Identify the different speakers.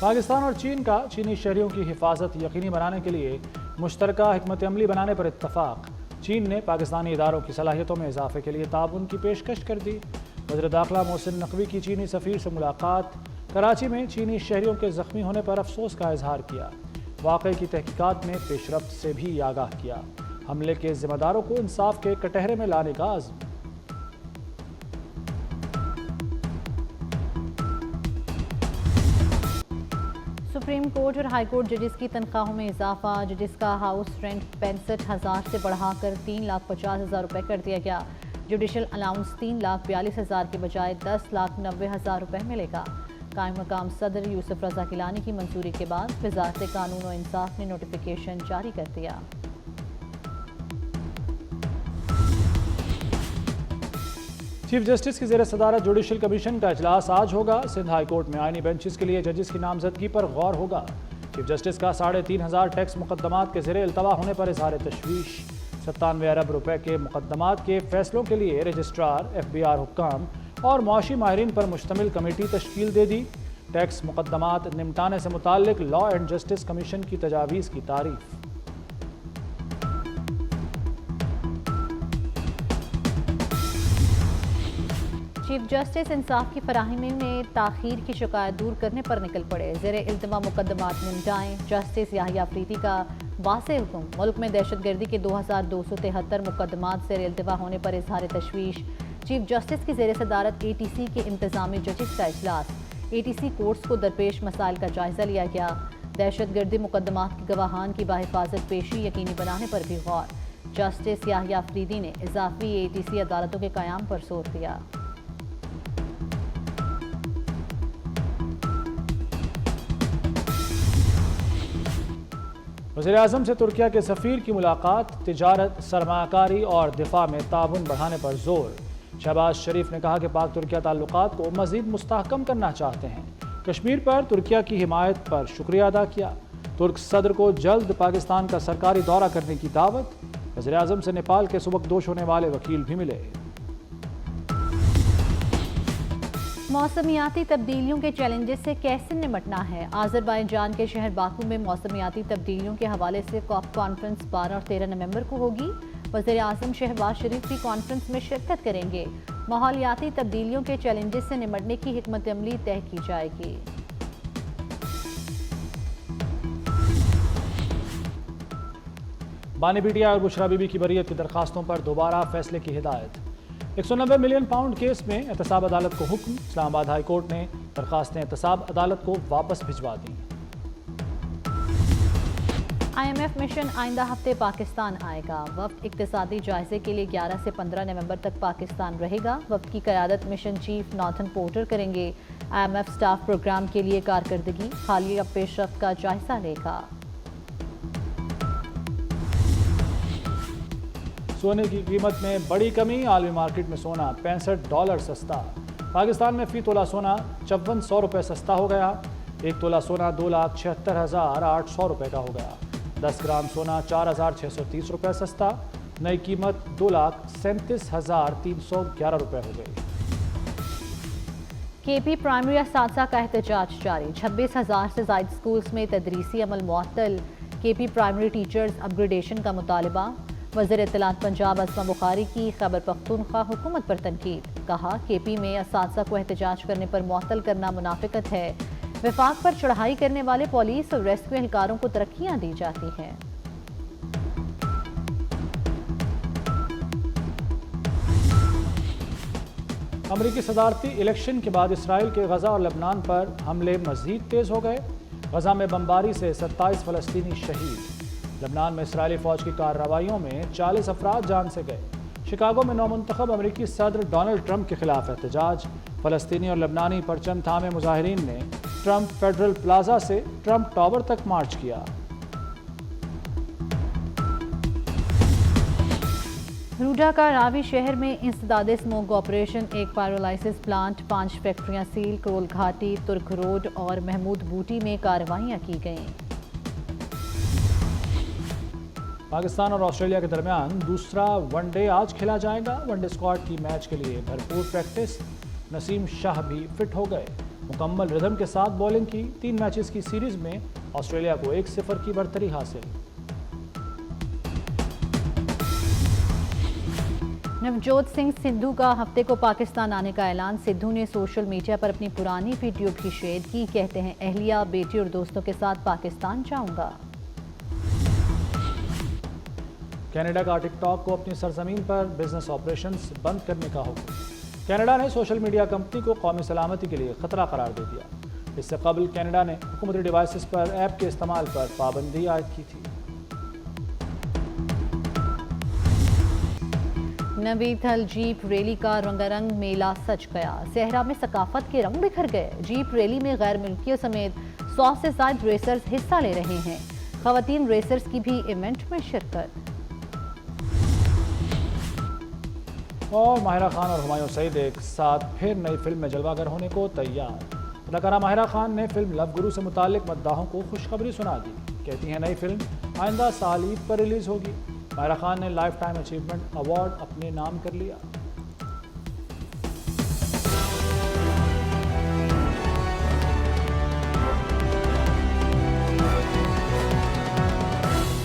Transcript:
Speaker 1: پاکستان اور چین کا چینی شہریوں کی حفاظت یقینی بنانے کے لیے مشترکہ حکمت عملی بنانے پر اتفاق۔ چین نے پاکستانی اداروں کی صلاحیتوں میں اضافے کے لیے تعاون کی پیشکش کر دی۔ وزیر داخلہ محسن نقوی کی چینی سفیر سے ملاقات۔ کراچی میں چینی شہریوں کے زخمی ہونے پر افسوس کا اظہار کیا۔ واقعے کی تحقیقات میں پیش رفت سے بھی آگاہ کیا۔ حملے کے ذمہ داروں کو انصاف کے کٹہرے میں لانے کا عزم۔
Speaker 2: سپریم کورٹ اور ہائی کورٹ ججز کی تنخواہوں میں اضافہ۔ ججز کا ہاؤس رینٹ 65,000 سے بڑھا کر 3,50,000 روپے کر دیا گیا۔ جوڈیشل الاؤنس 3,42,000 کے بجائے 10,90,000 روپے ملے گا۔ قائم مقام صدر یوسف رضا گیلانی کی منظوری کے بعد وزارت قانون و انصاف نے نوٹیفیکیشن جاری کر دیا۔
Speaker 1: چیف جسٹس کی زیر صدارت جوڈیشل کمیشن کا اجلاس آج ہوگا۔ سندھ ہائی کورٹ میں آئینی بینچز کے لیے ججز کی نامزدگی پر غور ہوگا۔ چیف جسٹس کا 3,500 ٹیکس مقدمات کے زیر التوا ہونے پر اظہار تشویش۔ 97 ارب روپے کے مقدمات کے فیصلوں کے لیے رجسٹرار، FBR حکام اور معاشی ماہرین پر مشتمل کمیٹی تشکیل دے دی۔ ٹیکس مقدمات نمٹانے سے متعلق لا اینڈ جسٹس کمیشن کی تجاویز کی تعریف۔
Speaker 2: چیف جسٹس انصاف کی فراہمی میں تاخیر کی شکایت دور کرنے پر نکل پڑے۔ زیر التوا مقدمات نمٹائیں۔ جسٹس یحییٰ افریدی کا واضح حکم۔ ملک میں دہشت گردی کے 2,273 مقدمات زیر التوا ہونے پر اظہار تشویش۔ چیف جسٹس کی زیر صدارت ATC کے انتظامی ججز کا اجلاس۔ ATC کورٹس کو درپیش مسائل کا جائزہ لیا گیا۔ دہشت گردی مقدمات کے گواہان کی بحفاظت پیشی یقینی بنانے پر بھی غور۔ جسٹس یحییٰ افریدی نے اضافی ATC عدالتوں کے قیام پر زور دیا۔
Speaker 1: وزیر اعظم سے ترکیہ کے سفیر کی ملاقات۔ تجارت، سرمایہ کاری اور دفاع میں تعاون بڑھانے پر زور۔ شہباز شریف نے کہا کہ پاک ترکیہ تعلقات کو مزید مستحکم کرنا چاہتے ہیں۔ کشمیر پر ترکیہ کی حمایت پر شکریہ ادا کیا۔ ترک صدر کو جلد پاکستان کا سرکاری دورہ کرنے کی دعوت۔ وزیر اعظم سے نیپال کے سبکدوش ہونے والے وکیل بھی ملے۔
Speaker 2: موسمیاتی تبدیلیوں کے چیلنجز سے کیسے نمٹنا ہے؟ آذربائیجان کے شہر باکو میں موسمیاتی تبدیلیوں کے حوالے سے کاپ کانفرنس 12 اور 13 نومبر کو ہوگی۔ وزیر اعظم شہباز شریف بھی کانفرنس میں شرکت کریں گے۔ ماحولیاتی تبدیلیوں کے چیلنجز سے نمٹنے کی حکمت عملی طے کی جائے گی۔
Speaker 1: بانی بی ٹی آئی اور بشرا بی بی کی بریت کی درخواستوں پر دوبارہ فیصلے کی ہدایت۔ 190 ملین پاؤنڈ کیس میں احتساب عدالت کو حکم۔ اسلام آباد ہائی کورٹ نے درخواستیں احتساب عدالت کو واپس بھجوا دیں۔
Speaker 2: IMF مشن آئندہ ہفتے پاکستان آئے گا۔ وفد اقتصادی جائزے کے لیے 11 سے 15 نومبر تک پاکستان رہے گا۔ وفد کی قیادت مشن چیف ناتھن پورٹر کریں گے۔ IMF سٹاف پروگرام کے لیے کارکردگی، حالیہ پیش رفت کا جائزہ لے گا۔
Speaker 1: سونے کی قیمت میں بڑی کمی۔ عالمی مارکیٹ میں سونا $65 سستا۔ پاکستان میں فی تولہ سونا 5400 روپے سستا ہو گیا۔ 1 تولہ سونا 2,76,800 روپے کا ہو گیا۔ 10 گرام سونا 4,630 روپے سستا۔ نئی قیمت 2,37,311 روپے ہو گئی۔
Speaker 2: KP پرائمری اساتذہ کا احتجاج جاری۔ 26,000 سے زائد سکولز میں تدریسی عمل معطل۔ KP پرائمری ٹیچرز اپ گریڈیشن کا مطالبہ۔ وزیر اطلاعات پنجاب اسما بخاری کی خیبر پختونخوا حکومت پر تنقید۔ کہا KP میں اساتذہ کو احتجاج کرنے پر معطل کرنا منافقت ہے۔ وفاق پر چڑھائی کرنے والے پولیس اور ریسکیو اہلکاروں کو ترقیاں دی جاتی ہیں۔
Speaker 1: امریکی صدارتی الیکشن کے بعد اسرائیل کے غزہ اور لبنان پر حملے مزید تیز ہو گئے۔ غزہ میں بمباری سے 27 فلسطینی شہید۔ لبنان میں اسرائیلی فوج کی کارروائیوں میں 40 افراد جان سے گئے۔ شکاگو میں نومنتخب امریکی صدر ڈونلڈ ٹرمپ کے خلاف احتجاج۔ فلسطینی اور لبنانی پرچم تھامے مظاہرین نے ٹرمپ فیڈرل پلازا سے ٹرمپ ٹاور تک مارچ کیا۔
Speaker 2: روڈا کا راوی شہر میں انسداد اسموگ آپریشن، ایک پائرولائسس پلانٹ، 5 فیکٹریاں سیل، کرول گھاٹی، ترک روڈ اور محمود بوٹی میں کارروائیاں کی گئیں۔
Speaker 1: پاکستان اور آسٹریلیا کے درمیان دوسرا ون ڈے آج کھیلا جائے گا۔ ون ڈے اسکواڈ کی میچ کے لیے بھرپور پریکٹس۔ نسیم شاہ بھی فٹ ہو گئے۔ مکمل ردھم کے ساتھ بولنگ کی 3 میچز کی سیریز میں آسٹریلیا کو 1-0 کی برتری حاصل۔
Speaker 2: نوجوت سنگھ سدھو کا ہفتے کو پاکستان آنے کا اعلان۔ سدھو نے سوشل میڈیا پر اپنی پرانی ویڈیو بھی شیئر کی۔ کہتے ہیں اہلیہ، بیٹی اور دوستوں کے ساتھ پاکستان جاؤں گا۔
Speaker 1: کینیڈا کا ٹک ٹاک کو اپنی سرزمین پر بزنس آپریشنز بند کرنے کا حکم۔ کینیڈا نے سوشل میڈیا کمپنی کو قومی سلامتی کے لیے خطرہ قرار دے دیا۔ اس سے قبل کینیڈا نے حکومتی ڈیوائسز پر ایپ کے استعمال پر پابندی عائد کی تھی۔
Speaker 2: نوی تھل جیپ ریلی کا رنگا رنگ میلہ سج گیا۔ صحرا میں ثقافت کے رنگ بکھر گئے۔ جیپ ریلی میں غیر ملکیوں سمیت 100 سے زائد ریسرز حصہ لے رہے ہیں۔ خواتین ریسرز کی بھی ایونٹ میں شرکت۔
Speaker 1: اور ماہرہ خان اور ہمایوں سعید ایک ساتھ پھر نئی فلم میں جلوہ گر ہونے کو تیار۔ اداکارہ ماہرہ خان نے فلم لو گرو سے متعلق مداحوں کو خوشخبری سنا دی۔ کہتی ہیں نئی فلم آئندہ سال عید پر ریلیز ہوگی۔ ماہرہ خان نے لائف ٹائم اچیومنٹ ایوارڈ اپنے نام کر لیا۔